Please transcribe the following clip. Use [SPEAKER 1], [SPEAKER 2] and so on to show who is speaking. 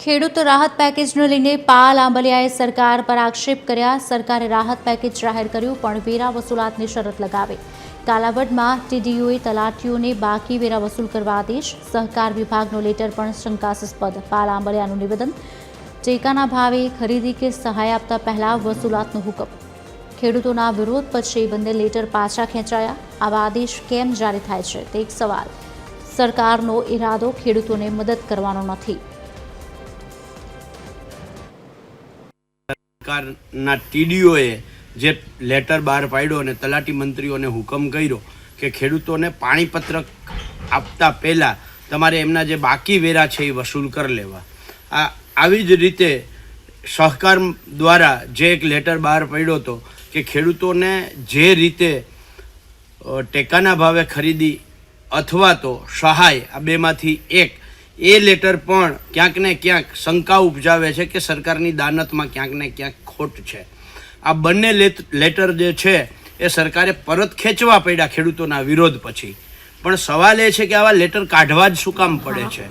[SPEAKER 1] ખેડૂત રાહત પેકેજને લઈને પાલ આંબલિયાએ સરકાર પર આક્ષેપ કર્યા। સરકારે રાહત પેકેજ જાહેર કર્યું પણ વેરા વસૂલાતની શરત લગાવી। કાલાવડમાં ટીડીઓએ તલાટીઓને બાકી વેરા વસૂલ કરવા આદેશ। સહકાર વિભાગનો લેટર પણ શંકાસ્પદ। પાલ આંબલિયાનું નિવેદન, ટેકાના ભાવે ખરીદી કે સહાય આપતા પહેલા વસૂલાતનો હુકમ। ખેડૂતોના વિરોધ પછી બંને લેટર પાછા ખેંચાયા। આવા આદેશ કેમ જારી થાય છે તે એક સવાલ। સરકારનો ઇરાદો ખેડૂતોને મદદ કરવાનો નથી।
[SPEAKER 2] સરકારના ટીડીઓએ જે લેટર બહાર પાડ્યો અને તલાટી મંત્રીઓને હુકમ કર્યો કે ખેડૂતોને પાણીપત્રક આપતા પહેલાં તમારે એમના જે બાકી વેરા છે એ વસૂલ કરી લેવા। આવી જ રીતે સહકાર દ્વારા જે એક લેટર બહાર પાડ્યો હતો કે ખેડૂતોને જે રીતે ટેકાના ભાવે ખરીદી અથવા તો સહાય, આ બેમાંથી એક, એ લેટર પણ ક્યાંક ને ક્યાંક શંકા ઉપજાવે છે કે સરકારની દાનતમાં ક્યાંક ને ક્યાંક ખોટ છે। આ બંને લેટર જે છે એ સરકારે પરત ખેંચવા પડ્યા ખેડૂતોના વિરોધ પછી। પણ સવાલ એ છે કે આવા લેટર કાઢવા જ શું કામ પડે છે?